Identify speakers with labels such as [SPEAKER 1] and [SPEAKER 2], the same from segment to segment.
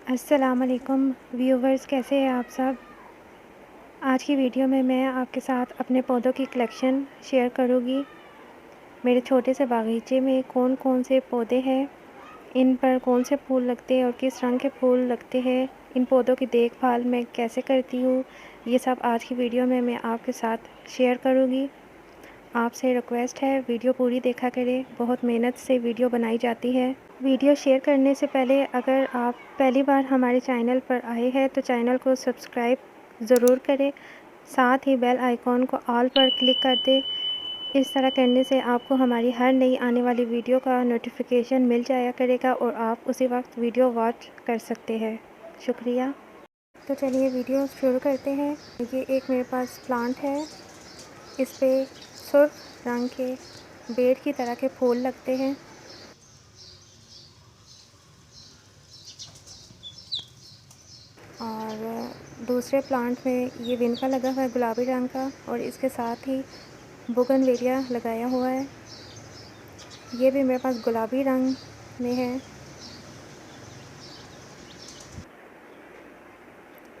[SPEAKER 1] अस्सलाम वालेकुम व्यूवर्स, कैसे हैं आप सब। आज की वीडियो में मैं आपके साथ अपने पौधों की कलेक्शन शेयर करूँगी। मेरे छोटे से बागीचे में कौन कौन से पौधे हैं, इन पर कौन से फूल लगते हैं और किस रंग के फूल लगते हैं, इन पौधों की देखभाल मैं कैसे करती हूँ, ये सब आज की वीडियो में मैं आपके साथ शेयर करूँगी। आपसे रिक्वेस्ट है वीडियो पूरी देखा करें, बहुत मेहनत से वीडियो बनाई जाती है। वीडियो शेयर करने से पहले अगर आप पहली बार हमारे चैनल पर आए हैं तो चैनल को सब्सक्राइब ज़रूर करें, साथ ही बेल आइकॉन को ऑल पर क्लिक कर दें। इस तरह करने से आपको हमारी हर नई आने वाली वीडियो का नोटिफिकेशन मिल जाया करेगा और आप उसी वक्त वीडियो वॉच कर सकते हैं। शुक्रिया। तो चलिए वीडियो शुरू करते हैं। ये एक मेरे पास प्लांट है, इस पे सुर्ख रंग के बेर की तरह के फूल लगते हैं। और दूसरे प्लांट में ये विनका लगा हुआ है गुलाबी रंग का, और इसके साथ ही बोगनवेलिया लगाया हुआ है, ये भी मेरे पास गुलाबी रंग में है।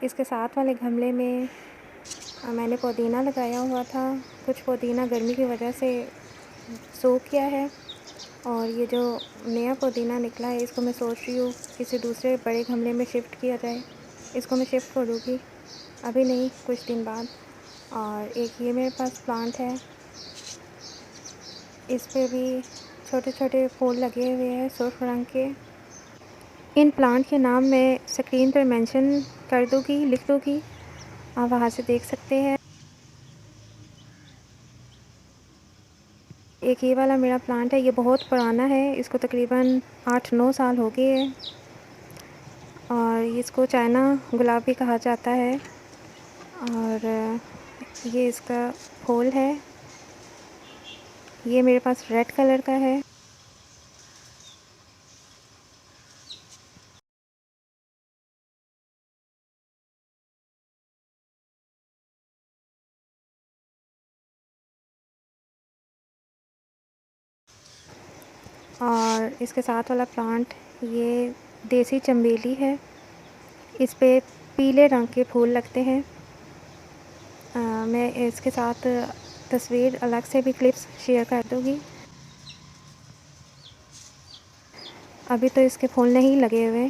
[SPEAKER 1] इसके साथ वाले गमले में मैंने पुदीना लगाया हुआ था। कुछ पुदीना गर्मी की वजह से सूख गया है, और ये जो नया पुदीना निकला है इसको मैं सोच रही हूँ किसी दूसरे बड़े गमले में शिफ्ट किया जाए। इसको मैं शिफ्ट करूँगी, अभी नहीं, कुछ दिन बाद। और एक ये मेरे पास प्लांट है, इस पे भी छोटे छोटे फूल लगे हुए हैं सुर्ख रंग के। इन प्लांट के नाम मैं स्क्रीन पर मेंशन कर दूँगी, लिख दूँगी, आप वहाँ से देख सकते हैं। एक ये वाला मेरा प्लांट है, ये बहुत पुराना है, इसको तकरीबन 8-9 साल हो गए हैं, और इसको चाइना गुलाब भी कहा जाता है। और ये इसका फूल है, ये मेरे पास रेड कलर का है। और इसके साथ वाला प्लांट ये देसी चमेली है, इस पे पीले रंग के फूल लगते हैं। मैं इसके साथ तस्वीर अलग से भी क्लिप्स शेयर कर दूँगी। अभी तो इसके फूल नहीं लगे हुए,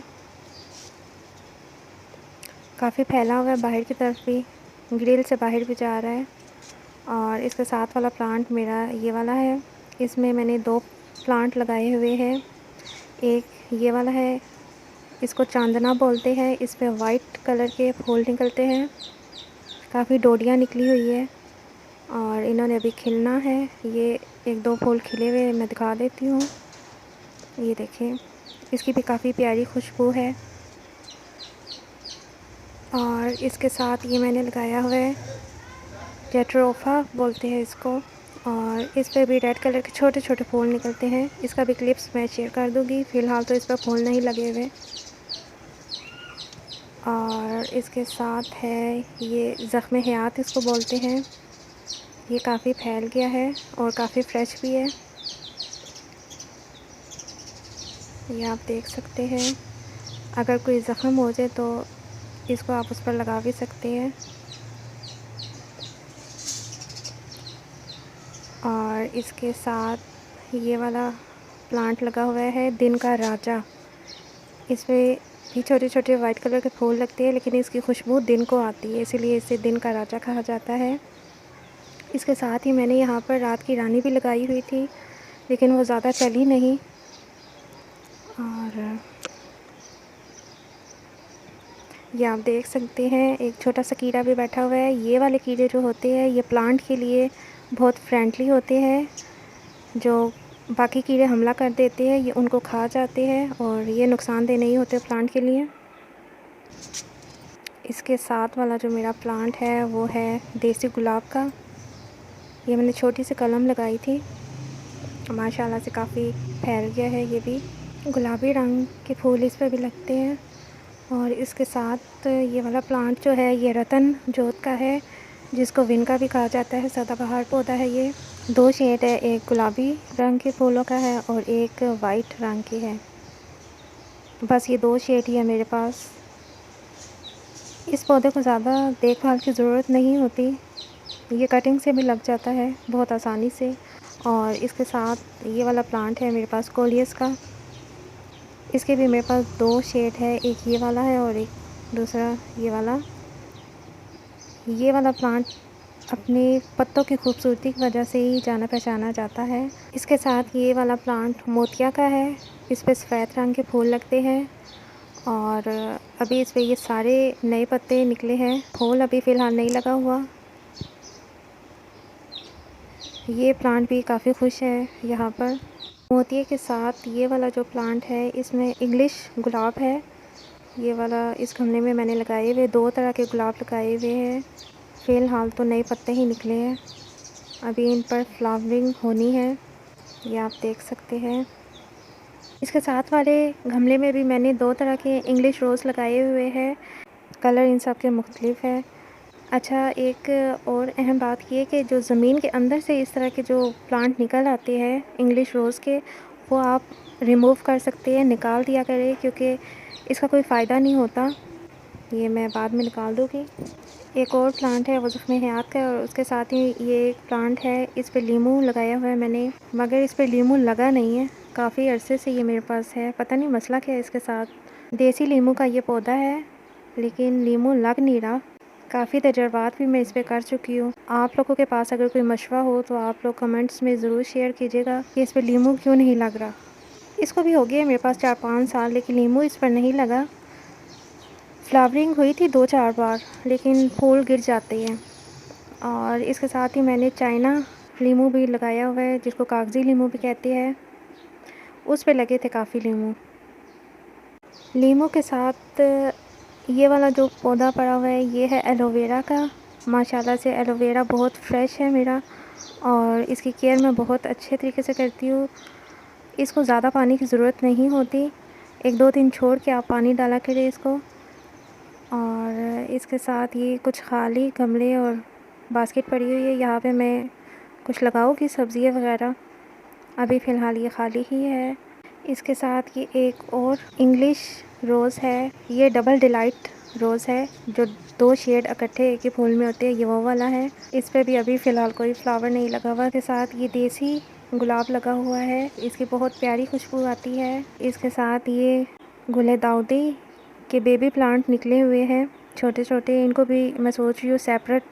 [SPEAKER 1] काफ़ी फैला हुआ है, बाहर की तरफ भी, ग्रिल से बाहर भी जा रहा है। और इसके साथ वाला प्लांट मेरा ये वाला है, इसमें मैंने 2 प्लांट लगाए हुए हैं। एक ये वाला है, इसको चांदना बोलते हैं, इस पे वाइट कलर के फूल निकलते हैं, काफ़ी डोडियाँ निकली हुई है, और इन्होंने अभी खिलना है। ये 1-2 फूल खिले हुए मैं दिखा देती हूँ, ये देखें, इसकी भी काफ़ी प्यारी खुशबू है। और इसके साथ ये मैंने लगाया हुआ है, जेट्रोफा बोलते हैं इसको, और इस पे भी रेड कलर के छोटे छोटे फूल निकलते हैं। इसका भी क्लिप्स मैं शेयर कर दूँगी, फ़िलहाल तो इस पर फूल नहीं लगे हुए। और इसके साथ है ये ज़ख्म हयात इसको बोलते हैं, ये काफ़ी फैल गया है और काफ़ी फ्रेश भी है, ये आप देख सकते हैं। अगर कोई ज़ख्म हो जाए तो इसको आप उस पर लगा भी सकते हैं। और इसके साथ ये वाला प्लांट लगा हुआ है दिन का राजा, इसमें भी छोटे छोटे वाइट कलर के फूल लगते हैं, लेकिन इसकी खुशबू दिन को आती है, इसीलिए इसे दिन का राजा कहा जाता है। इसके साथ ही मैंने यहाँ पर रात की रानी भी लगाई हुई थी, लेकिन वो ज़्यादा चली नहीं। और ये आप देख सकते हैं एक छोटा सा कीड़ा भी बैठा हुआ है। ये वाले कीड़े जो होते हैं ये प्लांट के लिए बहुत फ्रेंडली होते हैं, जो बाकी कीड़े हमला कर देते हैं ये उनको खा जाते हैं, और ये नुकसानदेह नहीं होते प्लांट के लिए। इसके साथ वाला जो मेरा प्लांट है वो है देसी गुलाब का, ये मैंने छोटी सी कलम लगाई थी, माशाल्लाह से काफ़ी फैल गया है। ये भी गुलाबी रंग के फूल इस पर भी लगते हैं। और इसके साथ ये वाला प्लांट जो है ये रतन जोत का है, जिसको विनका भी कहा जाता है, सदाबहार पौधा है। ये 2 शेड है, एक गुलाबी रंग के फूलों का है और एक वाइट रंग की है। बस ये 2 शेड ही है मेरे पास। इस पौधे को ज़्यादा देखभाल की ज़रूरत नहीं होती, ये कटिंग से भी लग जाता है बहुत आसानी से। और इसके साथ ये वाला प्लांट है मेरे पास कोलियस का, इसके भी मेरे पास 2 शेड है, एक ये वाला है और एक दूसरा ये वाला। ये वाला प्लांट अपने पत्तों की खूबसूरती की वजह से ही जाना पहचाना जाता है। इसके साथ ये वाला प्लांट मोतिया का है, इस पे सफ़ेद रंग के फूल लगते हैं और अभी इस पे ये सारे नए पत्ते निकले हैं, फूल अभी फ़िलहाल नहीं लगा हुआ। ये प्लांट भी काफ़ी खुश है यहाँ पर। मोतिये के साथ ये वाला जो प्लांट है इसमें इंग्लिश गुलाब है। ये वाला इस गमले में मैंने लगाए हुए 2 तरह के गुलाब लगाए हुए हैं। फ़िलहाल तो नए पत्ते ही निकले हैं, अभी इन पर फ्लावरिंग होनी है, ये आप देख सकते हैं। इसके साथ वाले गमले में भी मैंने 2 तरह के इंग्लिश रोज़ लगाए हुए हैं, कलर इन सब के मुख्तलिफ है। अच्छा, एक और अहम बात ये कि जो ज़मीन के अंदर से इस तरह के जो प्लांट निकल आते हैं इंग्लिश रोज़ के, वो आप रिमूव कर सकते हैं, निकाल दिया करें, क्योंकि इसका कोई फ़ायदा नहीं होता। ये मैं बाद में निकाल दूँगी। एक और प्लांट है वो ज़ख्म हयात का है और उसके साथ ही ये एक प्लांट है, इस पे लीमू लगाया हुआ है मैंने, मगर इस पे लीमू लगा नहीं है। काफ़ी अरसे से ये मेरे पास है, पता नहीं मसला क्या है इसके साथ। देसी लीमू का ये पौधा है लेकिन लीमू लग नहीं रहा। काफ़ी तजर्बात भी मैं इस पे कर चुकी हूँ। आप लोगों के पास अगर कोई मशवरा हो तो आप लोग कमेंट्स में ज़रूर शेयर कीजिएगा कि इस पर लीमू क्यों नहीं लग रहा। इसको भी हो गया मेरे पास 4-5 साल, लेकिन लीमू इस पर नहीं लगा। फ्लावरिंग हुई थी 2-4 बार, लेकिन फूल गिर जाते हैं। और इसके साथ ही मैंने चाइना लीमू भी लगाया हुआ है, जिसको कागज़ी लीमू भी कहते हैं, उस पे लगे थे काफ़ी लीमू। लीमू के साथ ये वाला जो पौधा पड़ा हुआ है ये है एलोवेरा का। माशाल्लाह से एलोवेरा बहुत फ्रेश है मेरा और इसकी केयर मैं बहुत अच्छे तरीके से करती हूँ। इसको ज़्यादा पानी की ज़रूरत नहीं होती, 1-2 दिन छोड़ के आप पानी डाला करें इसको। और इसके साथ ये कुछ खाली गमले और बास्केट पड़ी हुई है, यहाँ पे मैं कुछ लगाऊंगी सब्ज़ियाँ वगैरह। अभी फ़िलहाल ये खाली ही है। इसके साथ ये एक और इंग्लिश रोज़ है, ये डबल डिलाइट रोज़ है, जो 2 शेड इकट्ठे एक ही फूल में होते हैं, ये वो वाला है। इस पे भी अभी फ़िलहाल कोई फ्लावर नहीं लगा हुआ। के साथ ये देसी गुलाब लगा हुआ है, इसकी बहुत प्यारी खुशबू आती है। इसके साथ ये गुले दाउदी के बेबी प्लांट निकले हुए हैं छोटे छोटे, इनको भी मैं सोच रही हूँ सेपरेट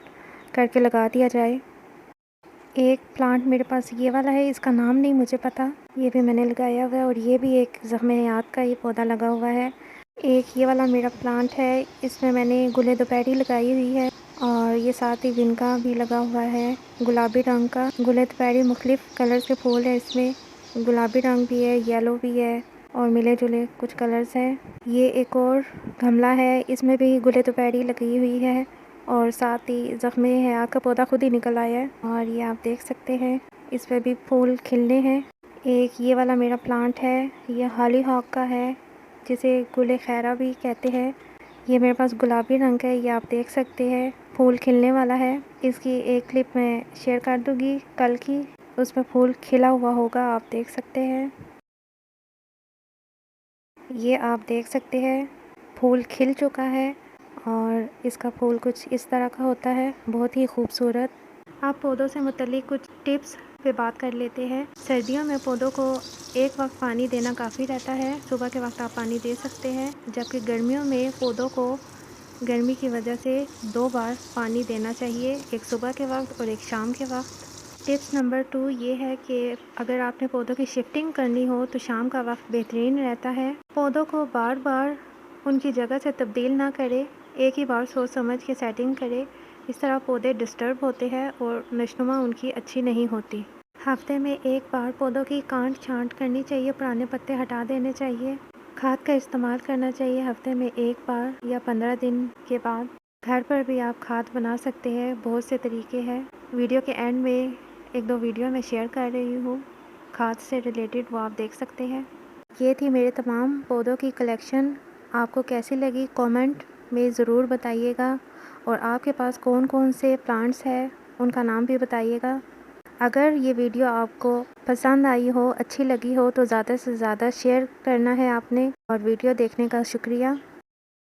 [SPEAKER 1] करके लगा दिया जाए। एक प्लांट मेरे पास ये वाला है, इसका नाम नहीं मुझे पता, ये भी मैंने लगाया हुआ है। और ये भी एक ज़ख्म हयात का ये पौधा लगा हुआ है। एक ये वाला मेरा प्लांट है, इसमें मैंने गुले दोपहरी लगाई हुई है और ये साथ ही विनका भी लगा हुआ है गुलाबी रंग का। गुले दोपहरी मुख्तलिफ़ कलर्स के फूल है इसमें, गुलाबी रंग भी है, येलो भी है और मिले जुले कुछ कलर्स हैं। ये एक और गमला है, इसमें भी गुले दोपहरी लगी हुई है और साथ ही ज़ख्म हयात का पौधा खुद ही निकल आया है और ये आप देख सकते हैं इस पर भी फूल खिलने हैं। एक ये वाला मेरा प्लांट है, ये हॉली हॉक का है, जिसे गुले खैरा भी कहते हैं। ये मेरे पास गुलाबी रंग का है, ये आप देख सकते हैं फूल खिलने वाला है। इसकी एक क्लिप मैं शेयर कर दूँगी कल की, उसमें फूल खिला हुआ होगा, आप देख सकते हैं। ये आप देख सकते हैं फूल खिल चुका है और इसका फूल कुछ इस तरह का होता है, बहुत ही खूबसूरत। आप पौधों से मुतल्लिक कुछ टिप्स पे बात कर लेते हैं। सर्दियों में पौधों को एक वक्त पानी देना काफ़ी रहता है, सुबह के वक्त आप पानी दे सकते हैं, जबकि गर्मियों में पौधों को गर्मी की वजह से 2 बार पानी देना चाहिए, एक सुबह के वक्त और एक शाम के वक्त। टिप्स नंबर 2 ये है कि अगर आपने पौधों की शिफ्टिंग करनी हो तो शाम का वक्त बेहतरीन रहता है। पौधों को बार बार उनकी जगह से तब्दील ना करें, एक ही बार सोच समझ के सेटिंग करें, इस तरह पौधे डिस्टर्ब होते हैं और नशोनुमा उनकी अच्छी नहीं होती। हफ्ते में एक बार पौधों की काट छांट करनी चाहिए, पुराने पत्ते हटा देने चाहिए। खाद का इस्तेमाल करना चाहिए हफ्ते में एक बार या 15 दिन के बाद। घर पर भी आप खाद बना सकते हैं, बहुत से तरीके हैं। वीडियो के एंड में 1-2 वीडियो मैं शेयर कर रही हूँ खाद से रिलेटेड, वो आप देख सकते हैं। ये थी मेरे तमाम पौधों की कलेक्शन। आपको कैसी लगी कमेंट में ज़रूर बताइएगा और आपके पास कौन कौन से प्लांट्स हैं उनका नाम भी बताइएगा। अगर ये वीडियो आपको पसंद आई हो, अच्छी लगी हो, तो ज़्यादा से ज़्यादा शेयर करना है आपने। और वीडियो देखने का शुक्रिया।